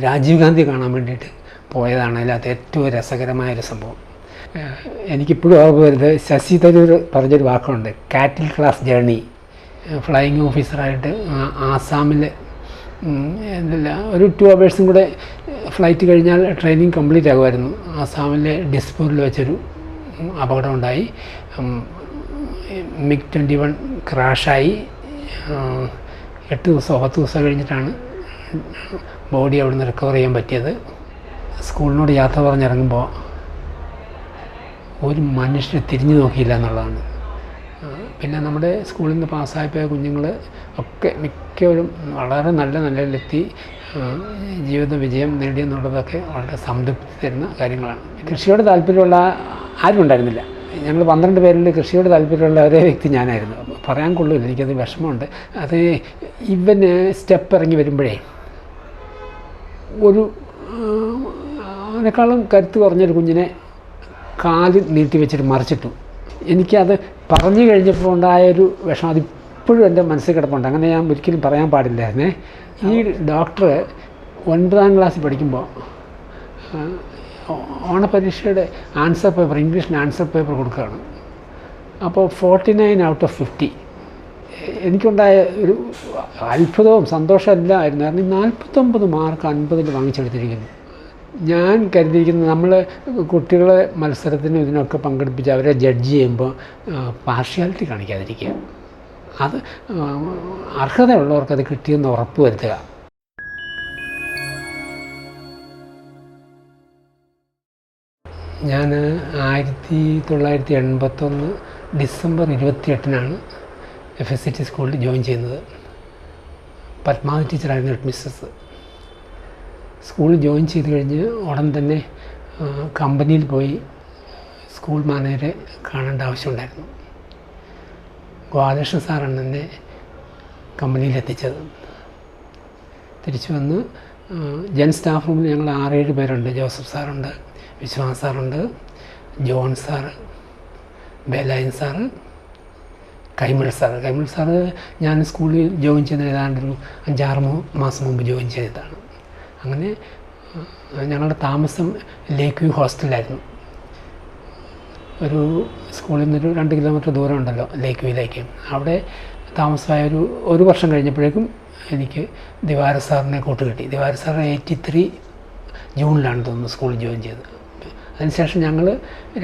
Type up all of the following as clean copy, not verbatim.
രാജീവ് ഗാന്ധി കാണാൻ വേണ്ടിയിട്ട് പോയതാണ് അതിനകത്ത് ഏറ്റവും രസകരമായൊരു സംഭവം. എനിക്കിപ്പോഴും ഓർമ്മ വരുന്നത് ശശി തരൂർ പറഞ്ഞൊരു വാക്കുണ്ട്, കാറ്റിൽ ക്ലാസ് ജേർണി. ഫ്ലൈയിങ് ഓഫീസറായിട്ട് ആസാമിൽ എന്തല്ല ഒരു 2 hours കൂടെ ഫ്ലൈറ്റ് കഴിഞ്ഞാൽ ട്രെയിനിങ് കംപ്ലീറ്റ് ആകുമായിരുന്നു. ആസാമിലെ ഡിസ്പൂരിൽ വെച്ചൊരു അപകടം ഉണ്ടായി. MiG-21 ക്രാഷായി. 8 ദിവസം 10 ദിവസം കഴിഞ്ഞിട്ടാണ് ബോഡി അവിടെ നിന്ന് റിക്കവർ ചെയ്യാൻ പറ്റിയത്. സ്കൂളിനോട് യാത്ര പറഞ്ഞിറങ്ങുമ്പോൾ ഒരു മനുഷ്യനെ തിരിഞ്ഞു നോക്കിയില്ല എന്നുള്ളതാണ്. പിന്നെ നമ്മുടെ സ്കൂളിൽ നിന്ന് പാസ്സായിപ്പോയ കുഞ്ഞുങ്ങൾ ഒക്കെ മിക്കവരും വളരെ നല്ല നിലയിലെത്തി ജീവിത വിജയം നേടിയെന്നുള്ളതൊക്കെ വളരെ സംതൃപ്തി തരുന്ന കാര്യങ്ങളാണ്. കൃഷിയോട് താല്പര്യമുള്ള ആരും ഉണ്ടായിരുന്നില്ല. ഞങ്ങൾ 12 പേരിൽ കൃഷിയോട് താല്പര്യമുള്ള ഒരേ വ്യക്തി ഞാനായിരുന്നു. പറയാൻ കൊള്ളില്ല, എനിക്കത് വിഷമമുണ്ട്. അത് ഇവന് സ്റ്റെപ്പ് ഇറങ്ങി വരുമ്പോഴേ ഒരു അതിനേക്കാളും കരുത്ത് കുറഞ്ഞൊരു കുഞ്ഞിനെ കാല് നീട്ടി വെച്ചിട്ട് മറിച്ചിട്ടു. എനിക്കത് പറഞ്ഞു കഴിഞ്ഞപ്പോൾ ഉണ്ടായൊരു വിഷമം അതിപ്പോഴും എൻ്റെ മനസ്സിൽ കിടപ്പുണ്ട്. അങ്ങനെ ഞാൻ ഒരിക്കലും പറയാൻ പാടില്ലായിരുന്നേ. ഈ ഡോക്ടർ 9ാം ക്ലാസ്സിൽ പഠിക്കുമ്പോൾ ഓണപരീക്ഷയുടെ ആൻസർ പേപ്പർ, ഇംഗ്ലീഷിന് ആൻസർ പേപ്പർ കൊടുക്കുകയാണ്. അപ്പോൾ 49 out of 50. എനിക്കുണ്ടായ ഒരു അത്ഭുതവും സന്തോഷവും എല്ലാം ആയിരുന്നു. കാരണം 49 മാർക്ക് 50 വാങ്ങിച്ചെടുത്തിരിക്കുന്നു. ഞാൻ കരുതിയിരിക്കുന്നത് നമ്മൾ കുട്ടികളെ മത്സരത്തിനും ഇതിനൊക്കെ പങ്കെടുപ്പിച്ച് അവരെ ജഡ്ജ് ചെയ്യുമ്പോൾ പാർഷ്യാലിറ്റി കാണിക്കാതിരിക്കുക, അത് അർഹതയുള്ളവർക്കത് കിട്ടിയെന്ന് ഉറപ്പ് വരുത്തുക. ഞാൻ 1981 ഡിസംബർ 28-നാണ് FSCT സ്കൂളിൽ ജോയിൻ ചെയ്യുന്നത്. പത്മാവതി ടീച്ചറായിരുന്നു ഹെഡ് മിസ്സസ്. സ്കൂളിൽ ജോയിൻ ചെയ്ത് കഴിഞ്ഞ് ഉടൻ തന്നെ കമ്പനിയിൽ പോയി സ്കൂൾ മാനേജറെ കാണേണ്ട ആവശ്യമുണ്ടായിരുന്നു. ഗോപാലകൃഷ്ണൻ സാറാണ് എന്നെ കമ്പനിയിലെത്തിച്ചത്. തിരിച്ചു വന്ന് ജൻ സ്റ്റാഫ് റൂമിൽ ഞങ്ങൾ 6-7 പേരുണ്ട്. ജോസഫ് സാറുണ്ട്, വിശ്വാസ് സാറുണ്ട്, John sir, Belayan sir, Kaimal sir ഞാൻ സ്കൂളിൽ ജോയിൻ ചെയ്ത ഏതാണ്ടൊരു 5-6 മാസം മുമ്പ് ജോയിൻ ചെയ്തതാണ്. അങ്ങനെ ഞങ്ങളുടെ താമസം ലേക്ക് വ്യൂ ഹോസ്റ്റലായിരുന്നു. ഒരു സ്കൂളിൽ നിന്നൊരു 2 കിലോമീറ്റർ ദൂരം ഉണ്ടല്ലോ ലേക്ക് വ്യൂയിലേക്ക്. അവിടെ താമസമായ ഒരു വർഷം കഴിഞ്ഞപ്പോഴേക്കും എനിക്ക് ദിവാര സാറിനെ കൂട്ടുകിട്ടി. ദിവാര സാർ 83 ജൂണിലാണ് തോന്നുന്നു സ്കൂളിൽ ജോയിൻ ചെയ്തത്. അതിനുശേഷം ഞങ്ങൾ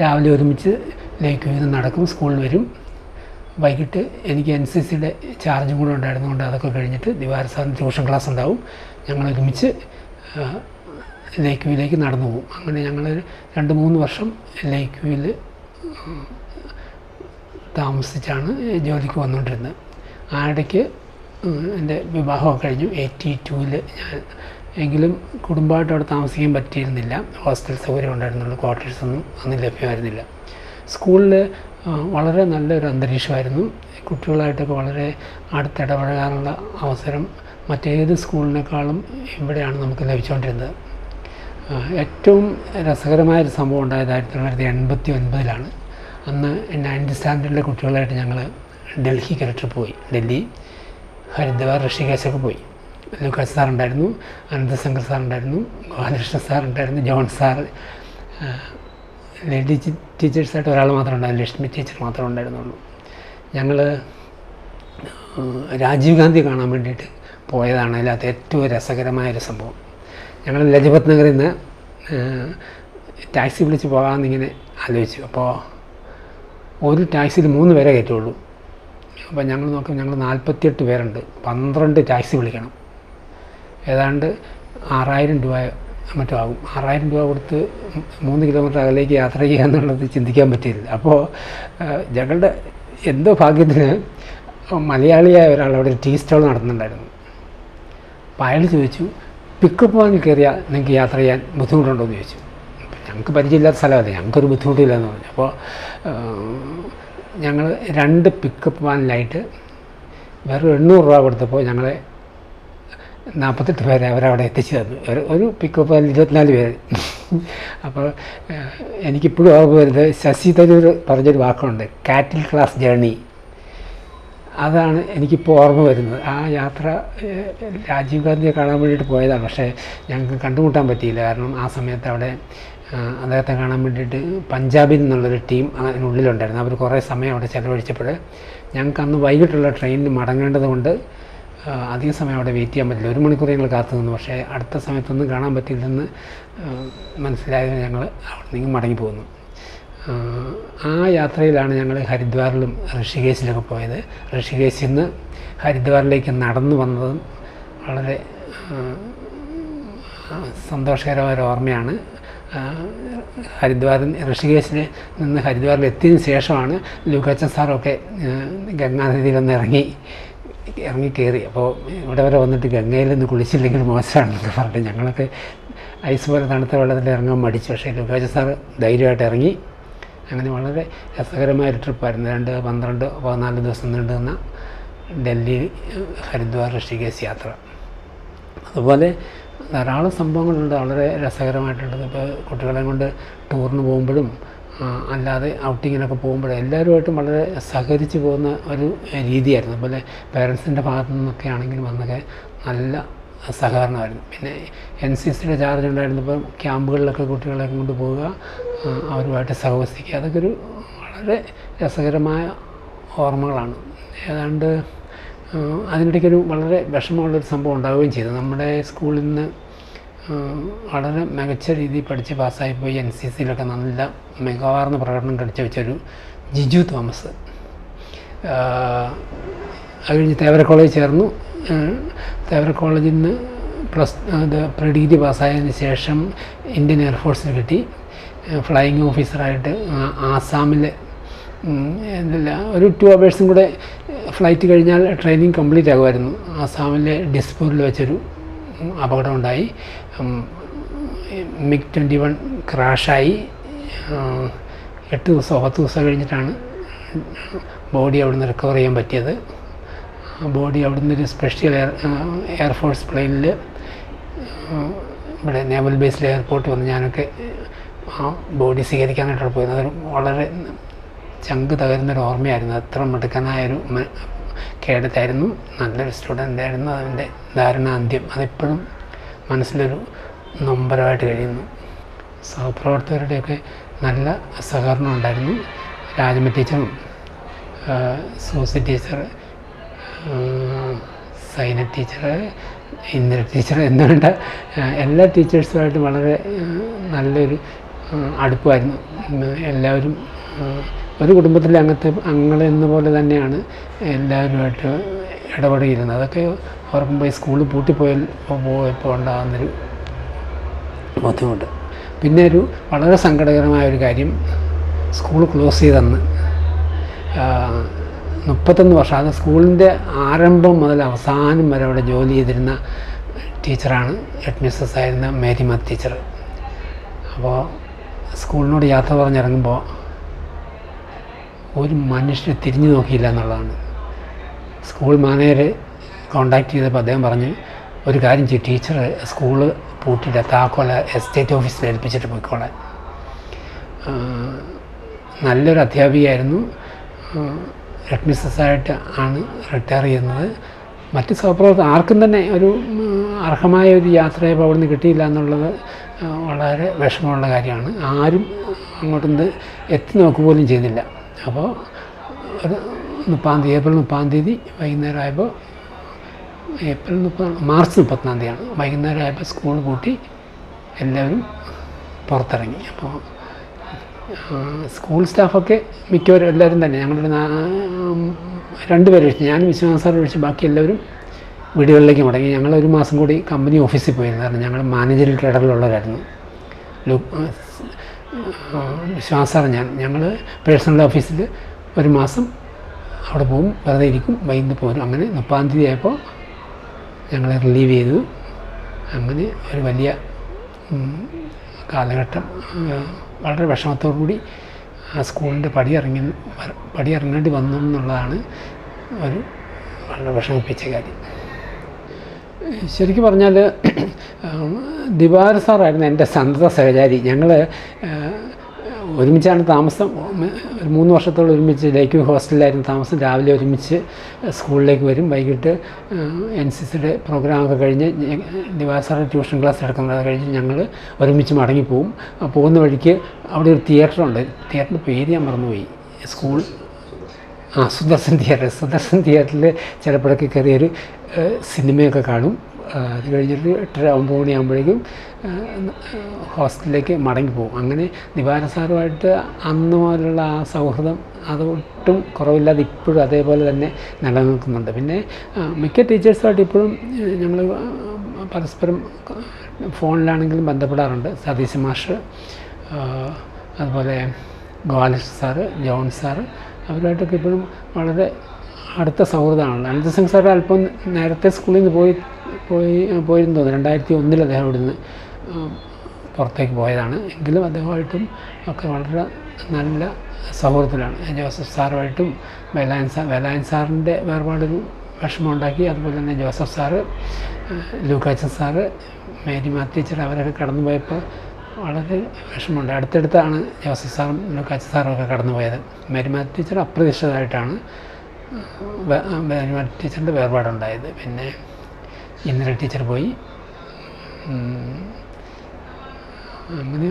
രാവിലെ ഒരുമിച്ച് ലേക്ക് വ്യൂയിൽ നിന്ന് നടക്കും, സ്കൂളിൽ വരും. വൈകിട്ട് എനിക്ക് NCCയുടെ ചാർജും കൂടെ ഉണ്ടായിരുന്നുകൊണ്ട് അതൊക്കെ കഴിഞ്ഞിട്ട് ദിവാര സാറിന് ട്യൂഷൻ ക്ലാസ് ഉണ്ടാവും. ഞങ്ങൾ ഒരുമിച്ച് ലേക്ക് വ്യൂയിലേക്ക് നടന്നു പോകും. അങ്ങനെ ഞങ്ങൾ 2-3 വർഷം ലേക്ക് വ്യൂയിൽ താമസിച്ചാണ് ജോലിക്ക് വന്നുകൊണ്ടിരുന്നത്. ആ ഇടയ്ക്ക് എൻ്റെ വിവാഹമൊക്കെ കഴിഞ്ഞു 82-ൽ. ഞാൻ എങ്കിലും കുടുംബമായിട്ട് അവിടെ താമസിക്കാൻ പറ്റിയിരുന്നില്ല. ഹോസ്റ്റൽ സൗകര്യം ഉണ്ടായിരുന്നുള്ളൂ, ക്വാർട്ടേഴ്സൊന്നും അന്ന് ലഭ്യമായിരുന്നില്ല. സ്കൂളിൽ വളരെ നല്ലൊരു അന്തരീക്ഷമായിരുന്നു. കുട്ടികളായിട്ടൊക്കെ വളരെ അടുത്തിടപഴകാനുള്ള അവസരം മറ്റേത് സ്കൂളിനേക്കാളും ഇവിടെയാണ് നമുക്ക് ലഭിച്ചുകൊണ്ടിരുന്നത്. ഏറ്റവും രസകരമായൊരു സംഭവം ഉണ്ടായത് 1989-ലാണ്. അന്ന് 9th സ്റ്റാൻഡേർഡിലെ കുട്ടികളായിട്ട് ഞങ്ങൾ ഡൽഹിക്ക് ട്രിപ്പ് പോയി. ഡൽഹി, ഹരിദ്വാർ, ഋഷികേശൊക്കെ പോയി. ലൂക്കാസ് സാറുണ്ടായിരുന്നു, അനന്തശങ്കർ സാറുണ്ടായിരുന്നു, ഗോപാലകൃഷ്ണൻ സാറുണ്ടായിരുന്നു, ജോൺ സാർ, ലേഡി ടീച്ചേഴ്സായിട്ട് ഒരാൾ മാത്രമേ ഉണ്ടായിരുന്നു, ലക്ഷ്മി ടീച്ചർ മാത്രമേ ഉണ്ടായിരുന്നുള്ളൂ. ഞങ്ങൾ രാജീവ് ഗാന്ധി കാണാൻ വേണ്ടിയിട്ട് പോയതാണ് അതിനകത്ത് ഏറ്റവും രസകരമായൊരു സംഭവം. ഞങ്ങൾ ലജപത് നഗറിൽ നിന്ന് ടാക്സി വിളിച്ച് പോകാമെന്നിങ്ങനെ ആലോചിച്ചു. അപ്പോൾ ഒരു ടാക്സിയിൽ 3 പേരെ കയറ്റുള്ളൂ. അപ്പോൾ ഞങ്ങൾ നോക്കുമ്പോൾ ഞങ്ങൾ 48 പേരുണ്ട്, 12 ടാക്സി വിളിക്കണം. ഏതാണ്ട് 6000 രൂപ മറ്റോ ആകും. 6000 രൂപ കൊടുത്ത് 3 കിലോമീറ്റർ അകലേക്ക് യാത്ര ചെയ്യുക എന്നുള്ളത് ചിന്തിക്കാൻ പറ്റിയില്ല. അപ്പോൾ ഞങ്ങളുടെ എന്തോ ഭാഗ്യത്തിന് മലയാളിയായ ഒരാൾ അവിടെ ഒരു ടീ സ്റ്റോൾ നടത്തുന്നുണ്ടായിരുന്നു. അപ്പോൾ അയാൾ ചോദിച്ചു, പിക്കപ്പ് വാങ്ങി കയറിയാൽ നിങ്ങൾക്ക് യാത്ര ചെയ്യാൻ ബുദ്ധിമുട്ടുണ്ടോ എന്ന് ചോദിച്ചു. ഞങ്ങൾക്ക് പരിചയമില്ലാത്ത സ്ഥലമല്ലേ, ഞങ്ങൾക്കൊരു ബുദ്ധിമുട്ടില്ലെന്ന് പറഞ്ഞു. അപ്പോൾ ഞങ്ങൾ 2 പിക്കപ്പ് വാനിലായിട്ട് വെറും 800 രൂപ കൊടുത്തപ്പോൾ ഞങ്ങളെ 48 പേരെ അവരവിടെ എത്തിച്ചു തന്നു. ഒരു പിക്കപ്പ് വാനിൽ 24 പേര്. അപ്പോൾ എനിക്കിപ്പോഴും ഓർമ്മ വരുന്നത് ശശി തരൂർ പറഞ്ഞൊരു വാക്കുണ്ട്, കാറ്റിൽ ക്ലാസ് ജേർണി. അതാണ് എനിക്കിപ്പോൾ ഓർമ്മ വരുന്നത്. ആ യാത്ര രാജീവ് ഗാന്ധിയെ കാണാൻ വേണ്ടിയിട്ട് പോയതാണ്. പക്ഷേ ഞങ്ങൾക്ക് കണ്ടുമുട്ടാൻ പറ്റിയില്ല. കാരണം ആ സമയത്ത് അവിടെ അദ്ദേഹത്തെ കാണാൻ വേണ്ടിയിട്ട് പഞ്ചാബിൽ നിന്നുള്ളൊരു ടീം അതിനുള്ളിലുണ്ടായിരുന്നു. അവർ കുറേ സമയം അവിടെ ചിലവഴിച്ചപ്പോൾ ഞങ്ങൾക്ക് അന്ന് വൈകിട്ടുള്ള ട്രെയിനിന് മടങ്ങേണ്ടത് കൊണ്ട് അധിക സമയം അവിടെ വെയിറ്റ് ചെയ്യാൻ പറ്റില്ല. 1 മണിക്കൂർ ഞങ്ങൾ കാത്തു നിന്നു. പക്ഷേ അടുത്ത സമയത്തൊന്നും കാണാൻ പറ്റില്ലെന്ന് മനസ്സിലായത് ഞങ്ങൾ അവിടെ നിന്ന് മടങ്ങി പോകുന്നു. ആ യാത്രയിലാണ് ഞങ്ങൾ ഹരിദ്വാറിലും ഋഷികേശിലൊക്കെ പോയത്. ഋഷികേശിൽ നിന്ന് ഹരിദ്വാറിലേക്ക് നടന്നു വന്നതും വളരെ സന്തോഷകരമായ ഒരു ഓർമ്മയാണ്. ഋഷികേശിൽ നിന്ന് ഹരിദ്വാറിൽ എത്തിയതിന് ശേഷമാണ് ലൂക്കാച്ചൻ സാറൊക്കെ ഗംഗാനദിയിലൊന്ന് ഇറങ്ങിക്കയറി. അപ്പോൾ ഇവിടെ വരെ വന്നിട്ട് ഗംഗയിൽ നിന്ന് കുളിച്ചില്ലെങ്കിൽ മോശമാണെന്നൊക്കെ പറഞ്ഞിട്ട് ഞങ്ങളൊക്കെ ഐസ് പോലെ തണുത്ത വെള്ളത്തിൽ ഇറങ്ങാൻ മടിച്ചു. പക്ഷേ ലൂക്കാച്ചൻ സാർ ധൈര്യമായിട്ട് ഇറങ്ങി. അങ്ങനെ വളരെ രസകരമായൊരു ട്രിപ്പായിരുന്നു. 12-14 ദിവസം നീണ്ടുനിന്ന ഡൽഹി ഹരിദ്വാർ ഋഷികേശ് യാത്ര. അതുപോലെ ധാരാളം സംഭവങ്ങളുണ്ട് വളരെ രസകരമായിട്ടുള്ളത്. ഇപ്പോൾ കുട്ടികളെ കൊണ്ട് ടൂറിന് പോകുമ്പോഴും അല്ലാതെ ഔട്ടിങ്ങിനൊക്കെ പോകുമ്പോഴും എല്ലാവരുമായിട്ടും വളരെ സഹകരിച്ച് പോകുന്ന ഒരു രീതിയായിരുന്നു. അതുപോലെ പേരൻസിൻ്റെ ഭാഗത്തു നിന്നൊക്കെ ആണെങ്കിലും അന്നൊക്കെ നല്ല സഹകരണമായിരുന്നു. പിന്നെ NCCയുടെ ചാർജ് ഉണ്ടായിരുന്നപ്പം ക്യാമ്പുകളിലൊക്കെ കുട്ടികളെ കൊണ്ട് പോവുക, അവരുമായിട്ട് സഹവസിക്കുക, അതൊക്കെ ഒരു വളരെ രസകരമായ ഓർമ്മകളാണ്. ഏതാണ്ട് അതിനിടയ്ക്കൊരു വളരെ വിഷമമുള്ളൊരു സംഭവം ഉണ്ടാവുകയും ചെയ്തു. നമ്മുടെ സ്കൂളിൽ നിന്ന് വളരെ മികച്ച രീതിയിൽ പഠിച്ച് പാസ്സായിപ്പോയി NCCയിലൊക്കെ നല്ല മികവാർന്ന പ്രകടനം കാഴ്ചവെച്ചൊരു ജിജു തോമസ് അത് കഴിഞ്ഞ് തേവര കോളേജിൽ ചേർന്നു. തേവര കോളേജിൽ നിന്ന് പ്രീ ഡിഗ്രി പാസ്സായതിന് ശേഷം ഇന്ത്യൻ എയർഫോഴ്സിൽ കിട്ടി. ഫ്ലൈയിങ് ഓഫീസറായിട്ട് ആസാമിൽ ഒരു 2 hours കൂടെ ഫ്ലൈറ്റ് കഴിഞ്ഞാൽ ട്രെയിനിങ് കംപ്ലീറ്റ് ആകുമായിരുന്നു. ആസാമിലെ ഡിസ്പൂരിൽ വെച്ചൊരു അപകടമുണ്ടായി. MiG-21 ക്രാഷായി. 8 ദിവസം 10 ദിവസം കഴിഞ്ഞിട്ടാണ് ബോഡി അവിടുന്ന് റിക്കവർ ചെയ്യാൻ പറ്റിയത്. ബോഡി അവിടുന്ന് ഒരു സ്പെഷ്യൽ എയർഫോഴ്സ് പ്ലെയിനിൽ ഇവിടെ നേവൽ ബേസിലെ എയർപോർട്ട് വന്ന് ഞാനൊക്കെ ആ ബോഡി സ്വീകരിക്കാനായിട്ടാണ് പോയത്. അതൊരു വളരെ ചങ്ക് തകരുന്നൊരു ഓർമ്മയായിരുന്നു. അത്ര മിടുക്കനായൊരു കേഡറ്റായിരുന്നു, നല്ലൊരു സ്റ്റുഡൻ്റായിരുന്നു. അതിൻ്റെ ദാരുണാന്ത്യം അതിപ്പോഴും മനസ്സിലൊരു നൊമ്പരമായിട്ട് കഴിയുന്നു. സഹപ്രവർത്തകരുടെയൊക്കെ നല്ല സഹകരണം ഉണ്ടായിരുന്നു. രാജമ്മ ടീച്ചറും Susie teacher, Saina teacher, Indira teacher എന്നുവേണ്ട എല്ലാ ടീച്ചേഴ്സുമായിട്ട് വളരെ നല്ലൊരു അടുപ്പമായിരുന്നു. എല്ലാവരും ഒരു കുടുംബത്തിലെ അംഗങ്ങളെന്ന പോലെ തന്നെയാണ് എല്ലാവരുമായിട്ട് ഇടപെടുകയിരുന്നത്. അതൊക്കെ ഓർക്കുമ്പോൾ സ്കൂളിൽ പോയപ്പോൾ ഉണ്ടാകുന്നൊരു ബുദ്ധിമുട്ട്. പിന്നെ ഒരു വളരെ സങ്കടകരമായൊരു കാര്യം, സ്കൂൾ ക്ലോസ് ചെയ്തെന്ന് 31 വർഷം, അത് സ്കൂളിൻ്റെ ആരംഭം മുതൽ അവസാനം വരെ അവിടെ ജോലി ചെയ്തിരുന്ന ടീച്ചറാണ് ഹെഡ് മിസ്സസ് ആയിരുന്ന മേരിമ ടീച്ചർ. അപ്പോൾ സ്കൂളിനോട് യാത്ര പറഞ്ഞിറങ്ങുമ്പോൾ ഒരു മനുഷ്യനെ തിരിഞ്ഞു നോക്കിയില്ല എന്നുള്ളതാണ്. സ്കൂൾ മാനേജർ കോണ്ടാക്ട് ചെയ്തപ്പോൾ അദ്ദേഹം പറഞ്ഞു, ഒരു കാര്യം ചെയ്യും, ടീച്ചർ സ്കൂള് പൂട്ടിയിട്ട് താക്കോല എസ്റ്റേറ്റ് ഓഫീസിൽ ഏൽപ്പിച്ചിട്ട് പോയിക്കോളാൻ. നല്ലൊരു അധ്യാപികയായിരുന്നു. ഹെഡ് മിസ്സസ്സായിട്ട് ആണ് റിട്ടയർ ചെയ്യുന്നത്. മറ്റ് സഹപ്രവർത്തകർ ആർക്കും തന്നെ ഒരു അർഹമായ ഒരു യാത്രയപ്പോൾ അവിടെ നിന്ന് കിട്ടിയില്ല എന്നുള്ളത് വളരെ വിഷമമുള്ള കാര്യമാണ്. ആരും അങ്ങോട്ടൊന്ന് എത്തി നോക്കുക പോലും ചെയ്തില്ല. അപ്പോൾ ഒരു ഏപ്രിൽ 30 വൈകുന്നേരം ആയപ്പോൾ, മാർച്ച് 30 വൈകുന്നേരം ആയപ്പോൾ സ്കൂൾ പൂട്ടി എല്ലാവരും പുറത്തിറങ്ങി. അപ്പോൾ സ്കൂൾ സ്റ്റാഫൊക്കെ മിക്കവരും എല്ലാവരും തന്നെ, ഞങ്ങളുടെ 2 പേര് ഒഴിച്ച്, ഞാനും വിശ്വനാഥ് സാർ ഒഴിച്ച് ബാക്കി എല്ലാവരും വീടുകളിലേക്ക് മടങ്ങി. ഞങ്ങൾ 1 മാസം കൂടി കമ്പനി ഓഫീസിൽ പോയിരുന്നു. കാരണം ഞങ്ങൾ മാനേജറിൽ കേഡറിലുള്ളവരായിരുന്നു. വിശ്വനാഥ് സാർ ഞങ്ങൾ പേഴ്സണൽ ഓഫീസിൽ 1 മാസം അവിടെ പോകും, വെറുതെ ഇരിക്കും, വൈകുന്നേരം പോരും. അങ്ങനെ 30 ആയപ്പോൾ ഞങ്ങളെ റിലീവ് ചെയ്തു. അങ്ങനെ ഒരു വലിയ കാലഘട്ടം വളരെ വിഷമത്തോടു കൂടി ആ സ്കൂളിൻ്റെ പടിയിറങ്ങേണ്ടി വന്നു എന്നുള്ളതാണ് ഒരു വളരെ വിഷമിപ്പിച്ച കാര്യം. ശരിക്കും പറഞ്ഞാൽ ദിവാകർ സാറായിരുന്നു എൻ്റെ സന്തത സഹചാരി. ഞങ്ങൾ ഒരുമിച്ചാണ് താമസം. ഒരു 3 വർഷത്തോളം ഒരുമിച്ച് ലേക്ക് ഹോസ്റ്റലിലായിരുന്നു താമസം. രാവിലെ ഒരുമിച്ച് സ്കൂളിലേക്ക് വരും, വൈകിട്ട് NCCയുടെ പ്രോഗ്രാമൊക്കെ കഴിഞ്ഞ് ദിവാസാറ് ട്യൂഷൻ ക്ലാസ് എടുക്കുന്നത് കഴിഞ്ഞ് ഞങ്ങൾ ഒരുമിച്ച് മടങ്ങിപ്പോവും. പോകുന്ന വഴിക്ക് അവിടെ ഒരു തിയേറ്ററുണ്ട്. തിയേറ്ററിൻ്റെ പേര് ഞാൻ മറന്നുപോയി. സ്കൂൾ സുദർശൻ തിയേറ്ററിൽ ചിലപ്പോഴൊക്കെ കയറിയൊരു സിനിമയൊക്കെ കാണും. അത് കഴിഞ്ഞിട്ട് 8:30-9 മണിയാകുമ്പോഴേക്കും ഹോസ്റ്റലിലേക്ക് മടങ്ങിപ്പോകും. അങ്ങനെ ദിവാര സാറുമായിട്ട് അന്ന് മുതലുള്ള ആ സൗഹൃദം അതൊട്ടും കുറവില്ലാതെ ഇപ്പോഴും അതേപോലെ തന്നെ നിലനിൽക്കുന്നുണ്ട്. പിന്നെ മിക്ക ടീച്ചേഴ്സുമായിട്ട് ഇപ്പോഴും ഞങ്ങൾ പരസ്പരം ഫോണിലാണെങ്കിലും ബന്ധപ്പെടാറുണ്ട്. സതീശ് മാഷ്, അതുപോലെ ഗോപാലകൃഷ്ണൻ സാറ്, ജോൺ സാറ്, അവരുമായിട്ടൊക്കെ ഇപ്പോഴും വളരെ അടുത്ത സൗഹൃദമാണല്ലോ. അനന്തസിംഗ് സാർ അല്പം നേരത്തെ സ്കൂളിൽ നിന്ന് പോയിരുന്നു തോന്നുന്നു. 2001 അദ്ദേഹം ഇവിടുന്ന് പുറത്തേക്ക് പോയതാണ്. എങ്കിലും അദ്ദേഹമായിട്ടും ഒക്കെ വളരെ നല്ല സൗഹൃദത്തിലാണ്. ജോസഫ് സാറുമായിട്ടും വേലായൻ സാറിൻ്റെ വേർപാടൊരു വിഷമമുണ്ടാക്കി. അതുപോലെ തന്നെ Joseph sir, Lukachan sir, Mary Mathew teacher അവരൊക്കെ കടന്നുപോയപ്പോൾ വളരെ വിഷമമുണ്ട്. അടുത്തടുത്താണ് ജോസഫ് സാറും ലൂക്കാച്ചൻ സാറും ഒക്കെ കടന്നുപോയത്. മേരി മാത്യു ടീച്ചർ അപ്രതീക്ഷിതമായിട്ടാണ് മേരി മാത്യു ടീച്ചറിൻ്റെ വേർപാടുണ്ടായത്. പിന്നെ ഇന്ദിര ടീച്ചർ പോയി. അങ്ങനെ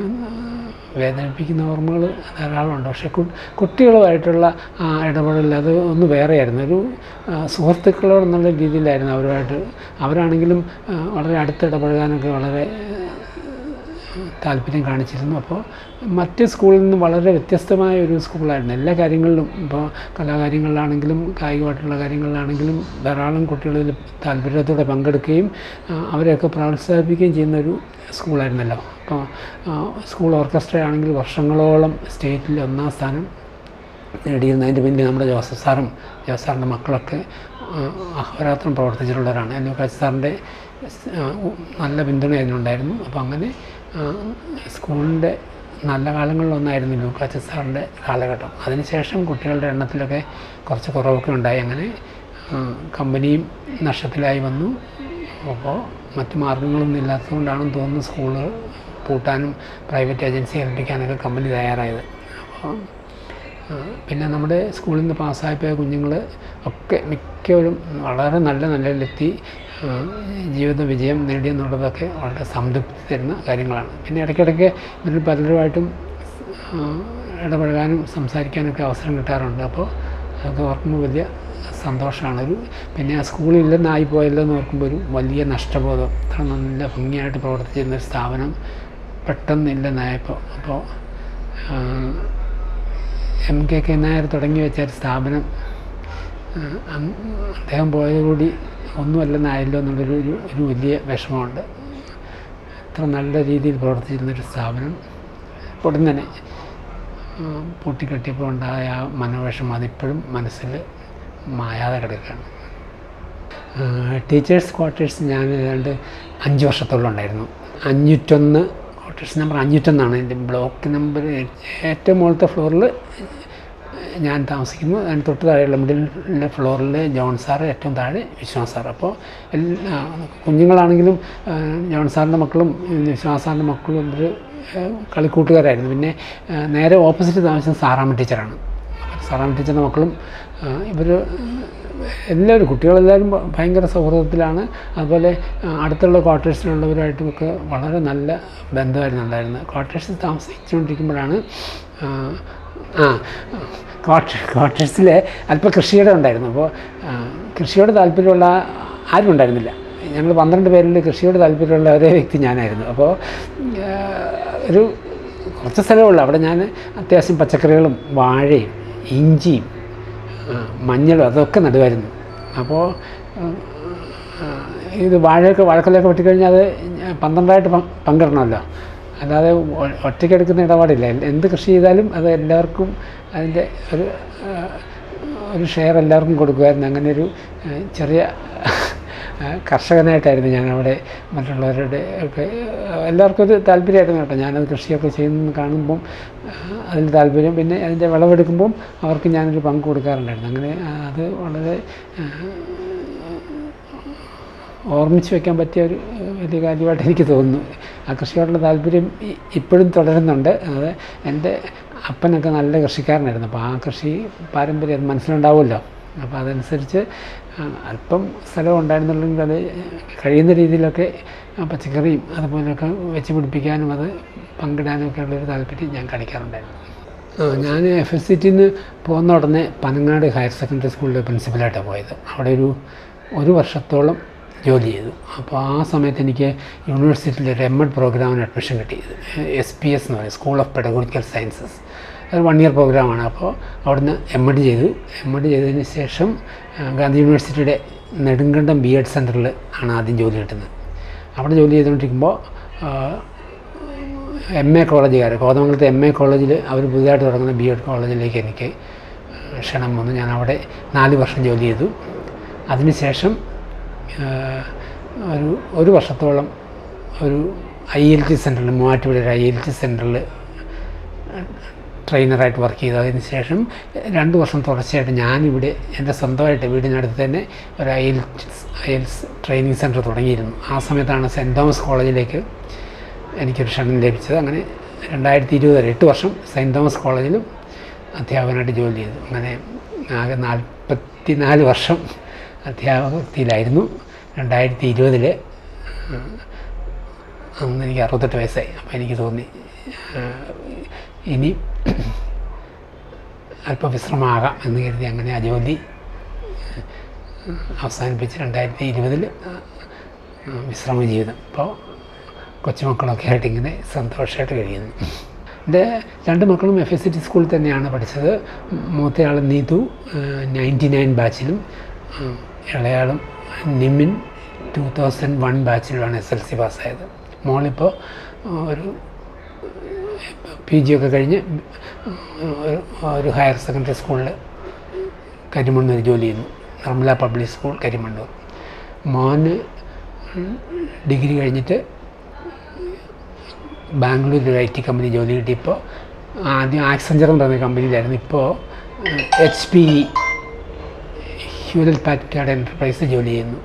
വേദനിപ്പിക്കുന്ന ഓർമ്മകൾ ധാരാളമുണ്ട്. പക്ഷേ കുട്ടികളുമായിട്ടുള്ള ഇടപെടൽ അത് ഒന്ന് വേറെയായിരുന്നു. ഒരു സുഹൃത്തുക്കളോടെന്നുള്ള രീതിയിലായിരുന്നു അവരുമായിട്ട്. അവരാണെങ്കിലും വളരെ അടുത്തിടപഴകാനൊക്കെ വളരെ താല്പര്യം കാണിച്ചിരുന്നു. അപ്പോൾ മറ്റ് സ്കൂളിൽ നിന്ന് വളരെ വ്യത്യസ്തമായ ഒരു സ്കൂളായിരുന്നു എല്ലാ കാര്യങ്ങളിലും. ഇപ്പോൾ കലാകാര്യങ്ങളിലാണെങ്കിലും കായികമായിട്ടുള്ള കാര്യങ്ങളിലാണെങ്കിലും ധാരാളം കുട്ടികളിൽ താല്പര്യത്തോടെ പങ്കെടുക്കുകയും അവരെയൊക്കെ പ്രോത്സാഹിപ്പിക്കുകയും ചെയ്യുന്ന ഒരു സ്കൂളായിരുന്നല്ലോ. അപ്പോൾ സ്കൂൾ ഓർക്കസ്ട്ര ആണെങ്കിൽ വർഷങ്ങളോളം സ്റ്റേറ്റിൽ 1ാം സ്ഥാനം നേടിയിരുന്നതിൻ്റെ പിന്നിൽ നമ്മുടെ ജോസഫ് സാറിൻ്റെ മക്കളൊക്കെ അഹോരാത്രം പ്രവർത്തിച്ചിട്ടുള്ളവരാണ്. ലൂക്കാച്ചൻ സാറിൻ്റെ നല്ല പിന്തുണ അതിനുണ്ടായിരുന്നു. അപ്പോൾ അങ്ങനെ സ്കൂളിൻ്റെ നല്ല കാലങ്ങളിലൊന്നായിരുന്നു ലൂക്കാച്ചൻ സാറിൻ്റെ കാലഘട്ടം. അതിനുശേഷം കുട്ടികളുടെ എണ്ണത്തിലൊക്കെ കുറച്ച് കുറവൊക്കെ ഉണ്ടായി. അങ്ങനെ കമ്പനിയും നഷ്ടത്തിലായി വന്നു. അപ്പോൾ മറ്റു മാർഗങ്ങളൊന്നും ഇല്ലാത്തതുകൊണ്ടാണെന്ന് തോന്നുന്നു സ്കൂള് പൂട്ടാനും പ്രൈവറ്റ് ഏജൻസി ഏൽപ്പിക്കാനൊക്കെ കമ്പനി തയ്യാറായത്. അപ്പോൾ പിന്നെ നമ്മുടെ സ്കൂളിൽ നിന്ന് പാസ്സായിപ്പോയ കുഞ്ഞുങ്ങൾ ഒക്കെ മിക്കവരും വളരെ നല്ല നിലയിലെത്തി ജീവിത വിജയം നേടിയെന്നുള്ളതൊക്കെ വളരെ സംതൃപ്തി തരുന്ന കാര്യങ്ങളാണ്. പിന്നെ ഇടയ്ക്കിടയ്ക്ക് ഇതിൽ പലരുമായിട്ടും ഇടപഴകാനും സംസാരിക്കാനൊക്കെ അവസരം കിട്ടാറുണ്ട്. അപ്പോൾ അതൊക്കെ ഓർക്കുമ്പോൾ വലിയ സന്തോഷമാണ്. പിന്നെ ആ സ്കൂളില്ലെന്നായി പോയല്ലോ എന്ന് ഓർക്കുമ്പോൾ ഒരു വലിയ നഷ്ടബോധം. അത്ര നല്ല ഭംഗിയായിട്ട് പ്രവർത്തിച്ചിരുന്നൊരു സ്ഥാപനം പെട്ടെന്നില്ലെന്നായപ്പോൾ. അപ്പോൾ MKK നായർ തുടങ്ങി വെച്ച ഒരു സ്ഥാപനം അദ്ദേഹം പോയതുകൂടി ഒന്നുമല്ലെന്നായല്ലോ എന്നുള്ളൊരു വലിയ വിഷമമുണ്ട്. ഇത്ര നല്ല രീതിയിൽ പ്രവർത്തിച്ചിരുന്നൊരു സ്ഥാപനം ഉടൻ തന്നെ പൂട്ടിക്കെട്ടിയപ്പോൾ ഉണ്ടായ ആ മനോവിഷമം അതിപ്പോഴും മനസ്സിൽ മായാതെ കിടക്കുകയാണ്. ടീച്ചേഴ്സ് ക്വാർട്ടേഴ്സ് ഞാൻ ഏതാണ്ട് 5 വർഷത്തോളം ഉണ്ടായിരുന്നു. 501 ക്വാർട്ടേഴ്സ് നമ്പർ 501 എൻ്റെ ബ്ലോക്ക് നമ്പർ. ഏറ്റവും മുകളിലത്തെ ഫ്ലോറിൽ ഞാൻ താമസിക്കുന്നു. അതിന് തൊട്ട് താഴെയുള്ള മിഡിൽ ഫ്ലോറിൽ ജോൺ സാറ്, ഏറ്റവും താഴെ വിശ്വാസ് സാർ. അപ്പോൾ കുഞ്ഞുങ്ങളാണെങ്കിലും ജോൺ സാറിൻ്റെ മക്കളും വിശ്വാസ് സാറിൻ്റെ മക്കളും ഇവർ കളിക്കൂട്ടുകാരായിരുന്നു. പിന്നെ നേരെ ഓപ്പോസിറ്റ് താമസിച്ച സാറാമ്മ ടീച്ചറാണ്. സാറാമ്മ ടീച്ചറിൻ്റെ മക്കളും ഇവർ എല്ലാവരും കുട്ടികളെല്ലാവരും ഭയങ്കര സൗഹൃദത്തിലാണ്. അതുപോലെ അടുത്തുള്ള ക്വാർട്ടേഴ്സിലുള്ളവരായിട്ടുമൊക്കെ വളരെ നല്ല ബന്ധമായിരുന്നു ഉണ്ടായിരുന്നത്. ക്വാർട്ടേഴ്സിൽ താമസിച്ചുകൊണ്ടിരിക്കുമ്പോഴാണ് ക്വാർട്ടേഴ്സിൽ അല്പം കൃഷിയുടെ ഉണ്ടായിരുന്നു. അപ്പോൾ കൃഷിയോട് താല്പര്യമുള്ള ആരും ഉണ്ടായിരുന്നില്ല. ഞങ്ങൾ 12 പേരിൽ കൃഷിയോട് താല്പര്യമുള്ള ഒരേ വ്യക്തി ഞാനായിരുന്നു. അപ്പോൾ ഒരു കുറച്ച് സ്ഥലമുള്ളൂ. അവിടെ ഞാൻ അത്യാവശ്യം പച്ചക്കറികളും വാഴയും ഇഞ്ചിയും മഞ്ഞളും അതൊക്കെ നടുവായിരുന്നു. അപ്പോൾ ഇത് വാഴക്കൊലയൊക്കെ വെട്ടിക്കഴിഞ്ഞാൽ അത് 12ആയിട്ട് പങ്കിടണമല്ലോ. അല്ലാതെ ഒറ്റയ്ക്കെടുക്കുന്ന ഇടപാടില്ല. എന്ത് കൃഷി ചെയ്താലും അത് എല്ലാവർക്കും അതിൻ്റെ ഒരു ഷെയർ എല്ലാവർക്കും കൊടുക്കുമായിരുന്നു. അങ്ങനെ ഒരു ചെറിയ കർഷകനായിട്ടായിരുന്നു ഞാനവിടെ മറ്റുള്ളവരുടെ ഒക്കെ എല്ലാവർക്കും ഒരു താല്പര്യമായിരുന്നു കേട്ടോ. ഞാനത് കൃഷിയൊക്കെ ചെയ്യുന്നത് കാണുമ്പം അതിൽ താല്പര്യം. പിന്നെ അതിൻ്റെ വിളവെടുക്കുമ്പം അവർക്ക് ഞാനൊരു പങ്ക് കൊടുക്കാറുണ്ടായിരുന്നു. അങ്ങനെ അത് വളരെ ഓർമ്മിച്ച് വയ്ക്കാൻ പറ്റിയ ഒരു വലിയ കാര്യമായിട്ട് എനിക്ക് തോന്നുന്നു. ആ കൃഷിയോടുള്ള താല്പര്യം ഇപ്പോഴും തുടരുന്നുണ്ട്. അത് എൻ്റെ അപ്പനൊക്കെ നല്ല കൃഷിക്കാരനായിരുന്നു. അപ്പോൾ ആ കൃഷി പാരമ്പര്യം അത് മനസ്സിലുണ്ടാവുമല്ലോ. അപ്പോൾ അതനുസരിച്ച് അല്പം സ്ഥലം ഉണ്ടായിരുന്നുണ്ടെങ്കിൽ അത് കഴിയുന്ന രീതിയിലൊക്കെ പച്ചക്കറിയും അതുപോലെയൊക്കെ വെച്ച് പിടിപ്പിക്കാനും അത് പങ്കിടാനും ഒക്കെ ഉള്ളൊരു താല്പര്യം ഞാൻ കാണിക്കാറുണ്ടായിരുന്നു. ഞാൻ FSCTന്ന് പോകുന്ന ഉടനെ പനങ്ങാട് ഹയർ സെക്കൻഡറി സ്കൂളിലെ പ്രിൻസിപ്പലായിട്ടാണ് പോയത്. അവിടെ ഒരു വർഷത്തോളം ജോലി ചെയ്തു. അപ്പോൾ ആ സമയത്ത് എനിക്ക് യൂണിവേഴ്സിറ്റിയിൽ ഒരു MEd പ്രോഗ്രാമിന് അഡ്മിഷൻ കിട്ടി. SPS എന്ന് പറയും, സ്കൂൾ ഓഫ് പെഡഗോജിക്കൽ സയൻസസ്. ഒരു 1 ഇയർ പ്രോഗ്രാമാണ്. അപ്പോൾ അവിടുന്ന് MEd ചെയ്തു. MEd ചെയ്തതിന് ശേഷം ഗാന്ധി യൂണിവേഴ്സിറ്റിയുടെ നെടുങ്കണ്ടം B.Ed സെൻറ്ററിൽ ആണ് ആദ്യം ജോലി കിട്ടുന്നത്. അവിടെ ജോലി ചെയ്തുകൊണ്ടിരിക്കുമ്പോൾ MA കോളേജുകാർ കോതമംഗലത്തെ MA കോളേജിൽ അവർ പുതിയതായിട്ട് തുടങ്ങുന്ന B.Ed കോളേജിലേക്ക് എനിക്ക് ക്ഷണം വന്നു. ഞാൻ അവിടെ 4 വർഷം ജോലി ചെയ്തു. അതിനുശേഷം ഒരു വർഷത്തോളം ഒരു ILT സെൻറ്ററിൽ, മൂവാറ്റുപുഴ ILT സെൻറ്ററിൽ ട്രെയിനറായിട്ട് വർക്ക് ചെയ്തു. അതിന് ശേഷം 2 വർഷം തുടർച്ചയായിട്ട് ഞാനിവിടെ എൻ്റെ സ്വന്തമായിട്ട് വീടിനടുത്ത് തന്നെ ഒരു IELTS ട്രെയിനിങ് സെൻറ്റർ തുടങ്ങിയിരുന്നു. ആ സമയത്താണ് സെൻറ്റ് തോമസ് കോളേജിലേക്ക് എനിക്കൊരു ക്ഷണം ലഭിച്ചത്. അങ്ങനെ 2020 വരെ 8 വർഷം സെൻറ്റ് തോമസ് കോളേജിലും അധ്യാപകനായിട്ട് ജോലി ചെയ്തു. അങ്ങനെ ആകെ 44 വർഷം അധ്യാപകത്തിലായിരുന്നു. 2020 അന്ന് എനിക്ക് 68 വയസ്സായി. അപ്പോൾ എനിക്ക് തോന്നി ഇനി അല്പം വിശ്രമമാകാം എന്ന് കരുതി അങ്ങനെ ആ ജോലി അവസാനിപ്പിച്ച് 2020 വിശ്രമ ജീവിതം. ഇപ്പോൾ കൊച്ചുമക്കളൊക്കെ ആയിട്ട് ഇങ്ങനെ സന്തോഷമായിട്ട് കഴിയുന്നു. എൻ്റെ 2 മക്കളും FSCT സ്കൂളിൽ തന്നെയാണ് പഠിച്ചത്. മൂത്തയാൾ നീതു 99 ബാച്ചിലും ഇളയാളും നിമിൻ 2001 ബാച്ചിലുമാണ് SLC പാസ്സായത്. മോളിപ്പോൾ ഒരു PG ഒക്കെ കഴിഞ്ഞ് ഒരു ഹയർ സെക്കൻഡറി സ്കൂളിൽ കരിമണ്ണൂർ ജോലി ചെയ്യുന്നു. Nirmala public school Karimannoor. മോന് ഡിഗ്രി കഴിഞ്ഞിട്ട് ബാംഗ്ലൂരിൽ IT കമ്പനി ജോലി കിട്ടിയപ്പോൾ ആദ്യം ആക്സഞ്ചർ എന്ന് പറയുന്ന കമ്പനിയിലായിരുന്നു. ഇപ്പോൾ HPE ഹ്യൂലറ്റ് പാക്കർഡ് എൻ്റർപ്രൈസ് ജോലി ചെയ്യുന്നു.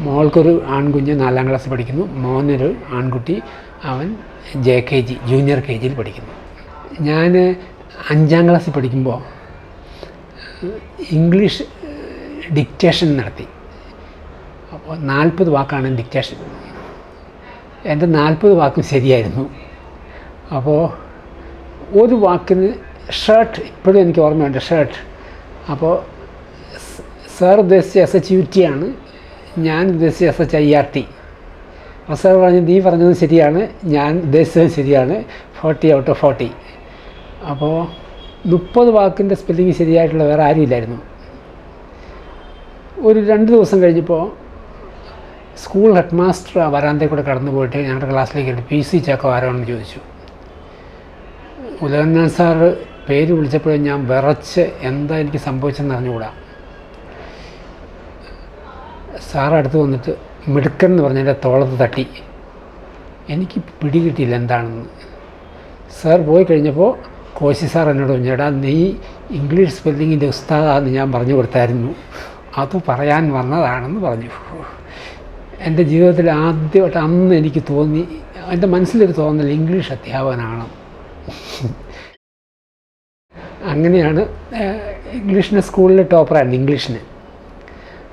മോൾക്കൊരു ആൺകുഞ്ഞ് 4ാം ക്ലാസ്സിൽ പഠിക്കുന്നു. മോനൊരു ആൺകുട്ടി, അവൻ JKG ജൂനിയർ KGയിൽ പഠിക്കുന്നു. ഞാൻ 5ാം ക്ലാസ്സിൽ പഠിക്കുമ്പോൾ ഇംഗ്ലീഷ് ഡിക്റ്റേഷൻ നടത്തി. അപ്പോൾ 40 വാക്കാണ് ഡിക്റ്റേഷൻ. എൻ്റെ 40 വാക്കും ശരിയായിരുന്നു. അപ്പോൾ ഒരു വാക്കിന് ഷർട്ട്, ഇപ്പോഴും എനിക്ക് ഓർമ്മയുണ്ട്, ഷർട്ട്. അപ്പോൾ സാർ ഉദ്ദേശിച്ച SHUT ആണ്, ഞാൻ ഉദ്ദേശിച്ച SHIRT. അപ്പോൾ സാർ പറഞ്ഞു നീ പറഞ്ഞത് ശരിയാണ്, ഞാൻ ഉദ്ദേശിച്ചത് ശരിയാണ്, 40 ഔട്ട് ഓഫ് 40. അപ്പോൾ 30 വാക്കിൻ്റെ സ്പെല്ലിങ് ശരിയായിട്ടുള്ള വേറെ ആരുമില്ലായിരുന്നു. ഒരു 2 ദിവസം കഴിഞ്ഞപ്പോൾ സ്കൂൾ ഹെഡ് മാസ്റ്റർ വരാന്തയിൽ കൂടെ കടന്നു പോയിട്ട് ഞങ്ങളുടെ ക്ലാസ്സിലേക്ക് PC ചാക്കോ ആരാണെന്ന് ചോദിച്ചു. ഉലകന്നാൻ സാറ് പേര് വിളിച്ചപ്പോഴും ഞാൻ വിറച്ച് എന്താ എനിക്ക് സംഭവിച്ചെന്ന് അറിഞ്ഞുകൂടാ. സാർ അടുത്ത് വന്നിട്ട് മിടുക്കൻ എന്ന് പറഞ്ഞ് എൻ്റെ തോളത്ത് തട്ടി. എനിക്ക് പിടികിട്ടിയില്ല എന്താണെന്ന്. സാർ പോയി കഴിഞ്ഞപ്പോൾ കോശി സാർ എന്നോട് പറഞ്ഞു, എടാ നീ ഇംഗ്ലീഷ് സ്പെല്ലിങ്ങിൻ്റെ ഉസ്താദാന്ന് ഞാൻ പറഞ്ഞു കൊടുത്തായിരുന്നു, അത് പറയാൻ വന്നതാണെന്ന് പറഞ്ഞു. എൻ്റെ ജീവിതത്തിൽ ആദ്യമായിട്ട് അന്ന് എനിക്ക് തോന്നി, എൻ്റെ മനസ്സിലൊരു തോന്നൽ ഇംഗ്ലീഷ് അധ്യാപകനാണ്. അങ്ങനെയാണ് ഇംഗ്ലീഷിന് സ്കൂളിൽ ടോപ്പറായിരുന്നു ഇംഗ്ലീഷിന്.